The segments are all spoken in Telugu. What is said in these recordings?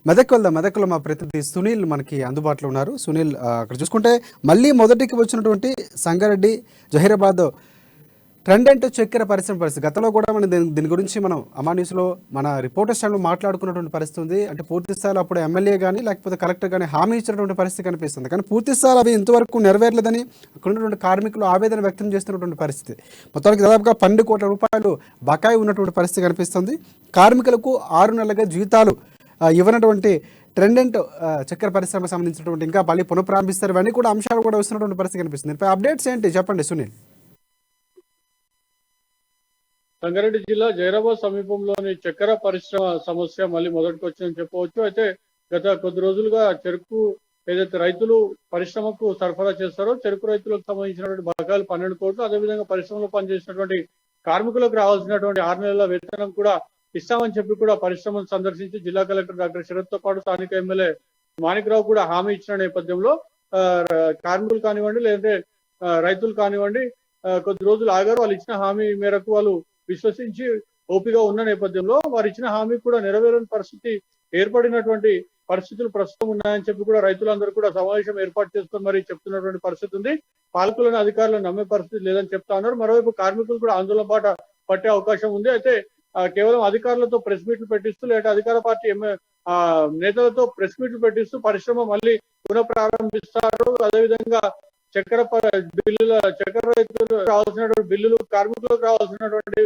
మెదక్లో మా ప్రతినిధి సునీల్ మనకి అందుబాటులో ఉన్నారు. సునీల్, అక్కడ చూసుకుంటే మళ్ళీ మొదటికి వచ్చినటువంటి సంగారెడ్డి జహీరాబాద్ ట్రెండెంట్ చక్కెర పరిస్థితి గతంలో కూడా మనం దీని గురించి మనం అమా న్యూస్లో మన రిపోర్టర్స్ ఛానల్ మాట్లాడుకున్నటువంటి పరిస్థితి ఉంది. అంటే పూర్తి స్థాయిలో అప్పుడు ఎమ్మెల్యే కానీ లేకపోతే కలెక్టర్ కానీ హామీ ఇచ్చినటువంటి పరిస్థితి కనిపిస్తుంది. కానీ పూర్తి స్థాయిలో అవి ఇంతవరకు నెరవేరలేదని అక్కడ ఉన్నటువంటి కార్మికులు ఆవేదన వ్యక్తం చేస్తున్నటువంటి పరిస్థితి. మొత్తానికి దాదాపుగా 12 కోట్ల రూపాయలు బకాయి ఉన్నటువంటి పరిస్థితి కనిపిస్తుంది. కార్మికులకు 6 నెలలుగా జీతాలు ఇవ్వనటువంటి ట్రెండెంట్ చక్కెర పరిశ్రమకు సంబంధించినటువంటి ఇంకా మళ్ళీ పునఃప్రారంభిస్తారు. ఇవన్నీ కూడా అంశాలు కూడా వస్తున్నటువంటి పరిస్థితి కనిపిస్తుంది. దీనిపై అప్డేట్స్ ఏంటి చెప్పండి సునీల్. సంగారెడ్డి జిల్లా జైరాబాద్ సమీపంలోని చక్కెర పరిశ్రమ సమస్య మళ్ళీ మొదటికి వచ్చిందని చెప్పవచ్చు. అయితే గత కొద్ది రోజులుగా చెరుకు ఏదైతే రైతులు పరిశ్రమకు సరఫరా చేస్తారో చెరుకు రైతులకు సంబంధించినటువంటి బకాయిలు 12 కోట్లు, అదేవిధంగా పరిశ్రమలో పనిచేసినటువంటి కార్మికులకు రావాల్సినటువంటి 6 నెలల వేతనం కూడా ఇస్తామని చెప్పి కూడా పరిశ్రమను సందర్శించి జిల్లా కలెక్టర్ డాక్టర్ శరత్ తో పాటు స్థానిక ఎమ్మెల్యే మాణిక్రావు కూడా హామీ ఇచ్చిన నేపథ్యంలో కార్మికులు కానివ్వండి లేదంటే రైతులు కానివ్వండి కొద్ది రోజులు ఆగారు. వాళ్ళు ఇచ్చిన హామీ మేరకు వాళ్ళు విశ్వసించి ఓపిగా ఉన్న నేపథ్యంలో వారు ఇచ్చిన హామీ కూడా నెరవేరని పరిస్థితి ఏర్పడినటువంటి పరిస్థితులు ప్రస్తుతం ఉన్నాయని చెప్పి కూడా రైతులందరూ కూడా సమావేశం ఏర్పాటు చేసుకొని మరి చెప్తున్నటువంటి పరిస్థితి ఉంది. పాలకులను అధికారులను నమ్మే పరిస్థితి లేదని చెప్తా ఉన్నారు. మరోవైపు కార్మికులు కూడా ఆందోళన బాట పట్టే అవకాశం ఉంది. అయితే కేవలం అధికారులతో ప్రెస్ మీట్లు పెట్టిస్తూ లేదా అధికార పార్టీ నేతలతో ప్రెస్ మీట్లు పెట్టిస్తూ పరిశ్రమ మళ్ళీ పునఃప్రారంభిస్తారు. అదేవిధంగా చక్కెర రైతులు రావాల్సినటువంటి బిల్లులు, కార్మికులకు రావాల్సినటువంటి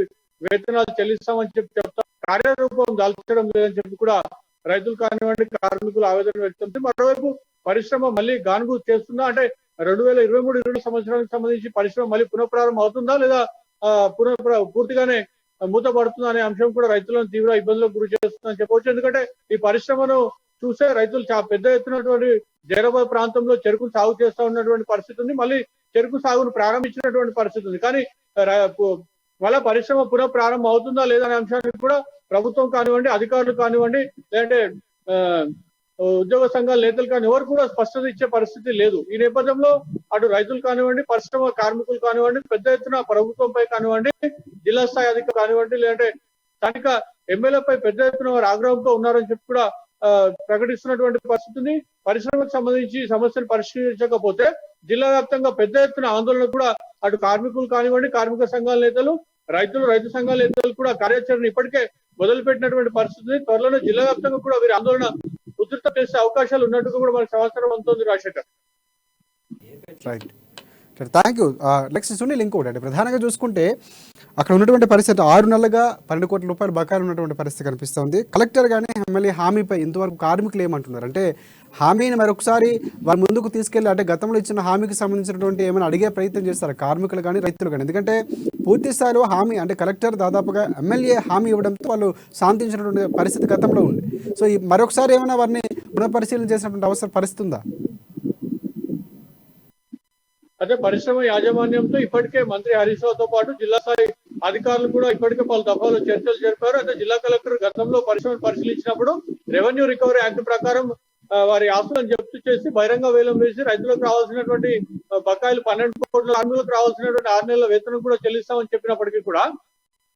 వేతనాలు చెల్లిస్తామని చెప్పి చెప్తా కార్యరూపం దాల్చడం లేదని చెప్పి కూడా రైతులు కానివ్వండి కార్మికులు ఆవేదన వ్యక్తం. మరోవైపు పరిశ్రమ మళ్ళీ గానుగు చేస్తుందా అంటే 2023-24 సంవత్సరానికి సంబంధించి పరిశ్రమ మళ్ళీ పునఃప్రారంభం అవుతుందా లేదా పూర్తిగానే మూతపడుతుందా అనే అంశం కూడా రైతులను తీవ్ర ఇబ్బందులకు గురి చేస్తుందని చెప్పవచ్చు. ఎందుకంటే ఈ పరిశ్రమను చూసే రైతులు పెద్ద ఎత్తునటువంటి జైరాబాద్ ప్రాంతంలో చెరుకు సాగు చేస్తూ ఉన్నటువంటి పరిస్థితి ఉంది. మళ్ళీ చెరుకు సాగును ప్రారంభించినటువంటి పరిస్థితి ఉంది. కానీ మళ్ళీ పరిశ్రమ పునః ప్రారంభం అవుతుందా లేదా అనే అంశానికి కూడా ప్రభుత్వం కానివ్వండి అధికారులు కానివ్వండి లేదంటే ఉద్యోగ సంఘాల నేతలు కానీ ఎవరు కూడా స్పష్టత ఇచ్చే పరిస్థితి లేదు. ఈ నేపథ్యంలో అటు రైతులు కానివ్వండి పరిశ్రమ కార్మికులు కానివ్వండి పెద్ద ఎత్తున ప్రభుత్వంపై కానివ్వండి జిల్లా స్థాయి అధికారులు కానివ్వండి లేదంటే స్థానిక ఎమ్మెల్యేపై పెద్ద ఎత్తున వారు ఆగ్రహంతో ఉన్నారని చెప్పి కూడా ప్రకటిస్తున్నటువంటి పరిస్థితిని పరిశ్రమకు సంబంధించి సమస్యలు పరిష్కరించకపోతే జిల్లా వ్యాప్తంగా పెద్ద ఎత్తున ఆందోళన కూడా అటు కార్మికులు కానివ్వండి కార్మిక సంఘాల నేతలు రైతు సంఘాల నేతలు కూడా కార్యాచరణ ఇప్పటికే మొదలుపెట్టినటువంటి పరిస్థితిని త్వరలోనే జిల్లా వ్యాప్తంగా కూడా వీరి ఆందోళన ఉధృతం చేసే అవకాశాలు ఉన్నట్టుగా కూడా మనకు సమాచారం అందుతోంది. Rajasekhar, thank you. Next Sunil, ఇంకోటి అంటే ప్రధానంగా చూసుకుంటే అక్కడ ఉన్నటువంటి పరిస్థితి 6 నెలలుగా 12 కోట్ల రూపాయల బకాయిలు ఉన్నటువంటి పరిస్థితి కనిపిస్తుంది. కలెక్టర్ కానీ ఎమ్మెల్యే హామీపై ఇంతవరకు కార్మికులు ఏమంటున్నారు అంటే హామీని మరొకసారి వారి ముందుకు తీసుకెళ్లి అంటే గతంలో ఇచ్చిన హామీకి సంబంధించినటువంటి ఏమైనా అడిగే ప్రయత్నం చేస్తారు కార్మికులు కానీ రైతులు కానీ. ఎందుకంటే పూర్తి స్థాయిలో హామీ అంటే కలెక్టర్ దాదాపుగా ఎమ్మెల్యే హామీ ఇవ్వడంతో వాళ్ళు శాంతించినటువంటి పరిస్థితి గతంలో ఉంది. సో ఈ మరొకసారి ఏమైనా వారిని పునఃపరిశీలన చేసినటువంటి అవసరం పరిస్థితి ఉందా? అదే పరిశ్రమ యాజమాన్యంతో ఇప్పటికే మంత్రి హరీష్ రావుతో పాటు జిల్లా స్థాయి అధికారులు కూడా ఇప్పటికే పలు దఫాలు చర్చలు జరిపారు. అయితే జిల్లా కలెక్టర్ గతంలో పరిశ్రమను పరిశీలించినప్పుడు రెవెన్యూ రికవరీ యాక్ట్ ప్రకారం వారి ఆస్తులను జప్తు చేసి బహిరంగ వేలం వేసి రైతులకు రావాల్సినటువంటి బకాయిలు 12 కోట్ల కార్మికులకు రావాల్సినటువంటి 6 నెలల వేతనం కూడా చెల్లిస్తామని చెప్పినప్పటికీ కూడా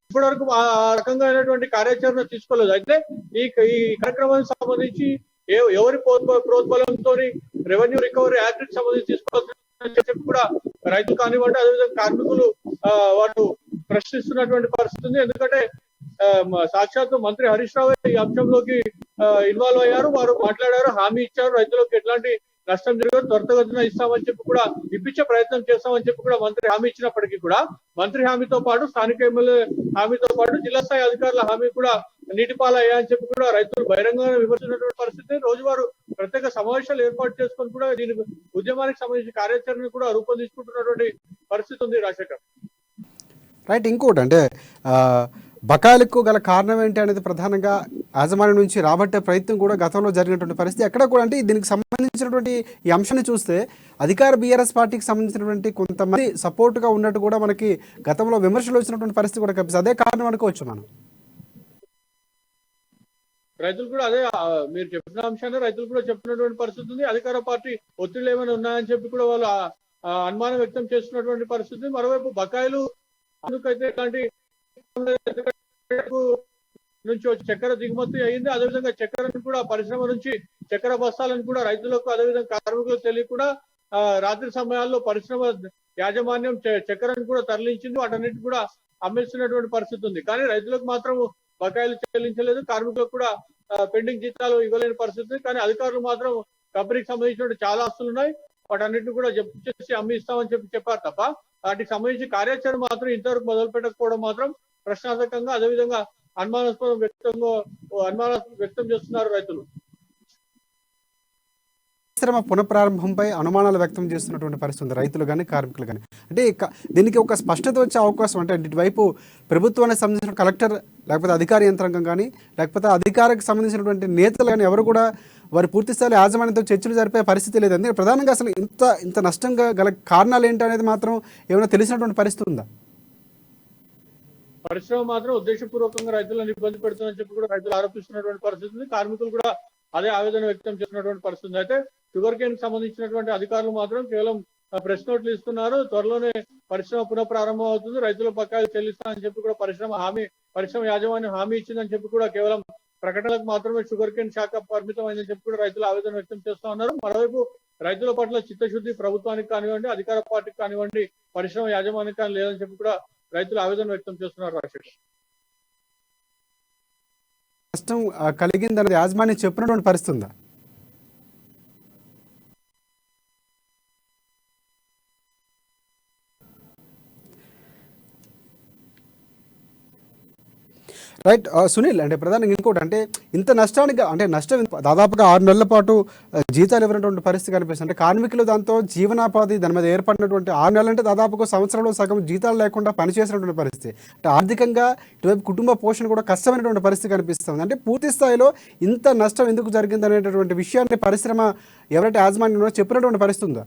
ఇప్పటి వరకు ఆ రకంగా అయినటువంటి కార్యాచరణ తీసుకోలేదు. అయితే ఈ కార్యక్రమానికి సంబంధించి ఎవరి ప్రోద్బలంతో రెవెన్యూ రికవరీ యాక్ట్ కి సంబంధించి తీసుకోవాల్సిన చెప్పి కూడా రైతులు కానివ్వండి అదేవిధంగా కార్మికులు వాళ్ళు ప్రశ్నిస్తున్నటువంటి పరిస్థితి ఉంది. ఎందుకంటే సాక్షాత్తు మంత్రి హరీష్ రావు ఈ అంశంలోకి ఇన్వాల్వ్ అయ్యారు. వారు మాట్లాడారు, హామీ ఇచ్చారు, రైతులకు ఎట్లాంటి నష్టం జరగదు త్వరితగతిన ఇస్తామని చెప్పి కూడా ఇప్పించే ప్రయత్నం చేస్తామని చెప్పి కూడా మంత్రి హామీ ఇచ్చినప్పటికీ కూడా మంత్రి హామీతో పాటు స్థానిక ఎమ్మెల్యే హామీతో పాటు జిల్లా స్థాయి అధికారుల హామీ కూడా నీటిపాలయ్యాయని చెప్పి కూడా రైతులు బహిరంగంగా విమర్శించినటువంటి పరిస్థితి. రోజువారు ప్రత్యేక సమావేశాలు ఏర్పాటు చేసుకొని కూడా దీని ఉద్యమానికి సంబంధించిన కార్యాచరణ కూడా రూపొందించుకుంటున్నటువంటి పరిస్థితి ఉంది. రాజశేఖర్, రైట్. ఇంకోటి అంటే బకాయిలకు గల కారణం ఏంటి అనేది ప్రధానంగా యాజమాన్యం నుంచి రాబట్టే ప్రయత్నం కూడా గతంలో జరిగినటువంటి పరిస్థితి ఎక్కడ కూడా అంటే దీనికి సంబంధించినటువంటి ఈ అంశాన్ని చూస్తే అధికార బీఆర్ఎస్ పార్టీకి సంబంధించినటువంటి కొంతమంది సపోర్ట్గా ఉన్నట్టు కూడా మనకి గతంలో విమర్శలు వచ్చినటువంటి పరిస్థితి కూడా కనిపిస్తుంది. అదే కారణం అనుకోవచ్చు మనం. రైతులు కూడా అదే మీరు చెప్పిన అంశాన్ని రైతులు కూడా చెప్పినటువంటి పరిస్థితి ఉంది. అధికార పార్టీ ఒత్తిళ్లు ఏమైనా ఉన్నాయని చెప్పి కూడా వాళ్ళు అనుమానం వ్యక్తం చేస్తున్నటువంటి పరిస్థితి. మరోవైపు బకాయిలు అందుకైతే ఇలాంటి నుంచి వచ్చి చక్కెర దిగుమతి అయింది. అదేవిధంగా చక్కెరను కూడా పరిశ్రమ నుంచి చక్కెర బస్తాలను కూడా రైతులకు అదేవిధంగా కార్మికులకు తెలియకుండా రాత్రి సమయాల్లో పరిశ్రమ యాజమాన్యం చక్కెరను కూడా తరలించింది. వాటన్నిటి కూడా అమ్మేస్తున్నటువంటి పరిస్థితి ఉంది. కానీ రైతులకు మాత్రం బకాయిలు చెల్లించలేదు, కార్మికులకు కూడా పెండింగ్ జీతాలు ఇవ్వలేని పరిస్థితి. కానీ అధికారులు మాత్రం కంపెనీకి సంబంధించిన చాలా ఆస్తులు ఉన్నాయి, వాటన్నిటిని కూడా జప్తు చేసి అమ్మి ఇస్తామని చెప్పారు తప్ప వాటికి సంబంధించి కార్యాచరణ మాత్రం ఇంతవరకు మొదలు పెట్టకపోవడం మాత్రం ప్రశ్నార్థకంగా, అదేవిధంగా అనుమానాస్పదం వ్యక్తం చేస్తున్నారు రైతులు. పరిశ్రమ పునఃప్రారంభంపై అనుమానాలు వ్యక్తం చేస్తున్నటువంటి పరిస్థితి ఉంది రైతులు కానీ కార్మికులు కానీ. అంటే దీనికి ఒక స్పష్టత వచ్చే అవకాశం అంటే ఇటువైపు ప్రభుత్వానికి సంబంధించిన కలెక్టర్ లేకపోతే అధికార యంత్రాంగం కానీ లేకపోతే అధికారికి సంబంధించినటువంటి నేతలు కానీ ఎవరు కూడా వారి పూర్తి స్థాయి యాజమాన్యంతో చర్చలు జరిపే పరిస్థితి లేదు. అందుకే ప్రధానంగా అసలు ఇంత నష్టంగా గల కారణాలు ఏంటి అనేది మాత్రం ఏమైనా తెలిసినటువంటి పరిస్థితి ఉందా? పరిశ్రమ మాత్రం ఉద్దేశపూర్వకంగా రైతులను ఇబ్బంది పెడుతుందని చెప్పి కూడా రైతులు ఆరోపిస్తున్నటువంటి పరిస్థితి ఉంది. కార్మికులు కూడా అదే ఆవేదన వ్యక్తం చేస్తున్నటువంటి పరిస్థితి. అయితే షుగర్ కేన్ కి సంబంధించినటువంటి అధికారులు మాత్రం కేవలం ప్రెస్ నోట్లు ఇస్తున్నారు. త్వరలోనే పరిశ్రమ పునఃప్రారంభం అవుతుంది, రైతుల బకాయిలు చెల్లిస్తామని చెప్పి కూడా పరిశ్రమ యాజమాన్యం హామీ ఇచ్చిందని చెప్పి కూడా కేవలం ప్రకటనలకు మాత్రమే షుగర్ కేన్ శాఖ పరిమితం అయిందని చెప్పి కూడా రైతులు ఆవేదన వ్యక్తం చేస్తూ ఉన్నారు. మరోవైపు రైతుల పట్ల చిత్తశుద్ధి ప్రభుత్వానికి కానివ్వండి, అధికార పార్టీకి కానివ్వండి, పరిశ్రమ యాజమాన్యానికి కానీ లేదని చెప్పి కూడా రైతులు ఆవేదన వ్యక్తం చేస్తున్నారు. రాజశేఖర్, నష్టం కలిగిందనేది యాజమాన్యం చెప్పినటువంటి పరిస్థితి ఉందా? రైట్ సునీల్, అంటే ప్రధానంగా ఇంకోటి అంటే ఇంత నష్టానికి అంటే నష్టం దాదాపుగా 6 నెలల పాటు జీతాలు ఇవ్వనటువంటి పరిస్థితి కనిపిస్తుంది. అంటే కార్మికులు దాంతో జీవనాపాధి దాని మీద ఏర్పడినటువంటి 6 నెలలు అంటే దాదాపుగా సంవత్సరంలో సగం జీతాలు లేకుండా పనిచేసినటువంటి పరిస్థితి. అంటే ఆర్థికంగా ఇటువైపు కుటుంబ పోషణ కూడా కష్టమైనటువంటి పరిస్థితి కనిపిస్తుంది. అంటే పూర్తి స్థాయిలో ఇంత నష్టం ఎందుకు జరిగింది అనేటటువంటి విషయాన్ని పరిశ్రమ ఎవరైతే యాజమాన్యంలో చెప్పినటువంటి పరిస్థితి ఉందా?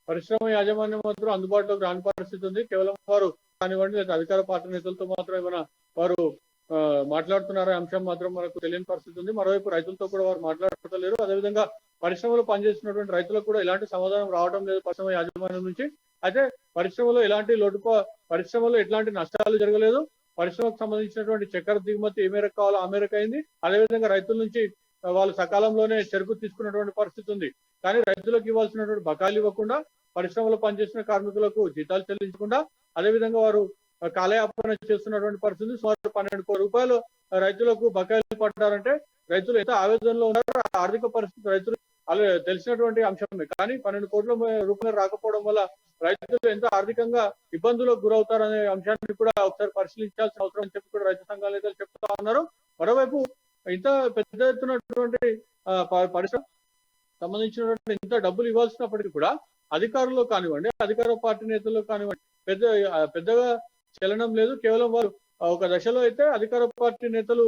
పరిశ్రమ యాజమాన్యం మాత్రం అందుబాటులోకి రాని పరిస్థితి ఉంది. కేవలం వారు కానివ్వండి లేదా అధికార పార్టీ నేతలతో మాత్రం ఏమైనా వారు మాట్లాడుతున్నారనే అంశం మాత్రం మనకు తెలియని పరిస్థితి ఉంది. మరోవైపు రైతులతో కూడా వారు మాట్లాడలేరు. అదేవిధంగా పరిశ్రమలో పనిచేస్తున్నటువంటి రైతులకు కూడా ఎలాంటి సమాధానం రావడం లేదు పరిశ్రమ యాజమాన్యం నుంచి. అయితే పరిశ్రమలో ఎట్లాంటి నష్టాలు జరగలేదు. పరిశ్రమకు సంబంధించినటువంటి చక్కెర దిగుమతి ఏ మేరకు కావాలో ఆ మేరకు అయింది. అదేవిధంగా రైతుల నుంచి వాళ్ళు సకాలంలోనే చెరుకు తీసుకున్నటువంటి పరిస్థితి ఉంది. కానీ రైతులకు ఇవ్వాల్సినటువంటి బకాయిలు ఇవ్వకుండా, పరిశ్రమలో పనిచేసిన కార్మికులకు జీతాలు చెల్లించకుండా, అదేవిధంగా వారు కాలయాపన చేస్తున్నటువంటి పరిస్థితి. సుమారు 12 కోట్ల రూపాయలు రైతులకు బకాయిలు పడ్డారంటే రైతులు ఎంత ఆవేదనలో ఉన్నారో ఆర్థిక పరిస్థితి రైతులు తెలిసినటువంటి అంశమే. కానీ 12 కోట్ల రూపాయలు రాకపోవడం వల్ల రైతులు ఎంత ఆర్థికంగా ఇబ్బందులకు గురవుతారనే అంశాన్ని కూడా ఒకసారి పరిశీలించాల్సిన అవసరం అని చెప్పి కూడా రైతు సంఘాల నేతలు చెప్తా ఉన్నారు. మరోవైపు ఇంత పెద్ద ఎత్తునటువంటి పరిశ్రమ సంబంధించినటువంటి ఇంత డబ్బులు ఇవ్వాల్సినప్పటికీ కూడా అధికారులు కానివ్వండి, అధికార పార్టీ నేతలు కానివ్వండి పెద్దగా చలనం లేదు. కేవలం వారు ఒక దశలో అయితే అధికార పార్టీ నేతలు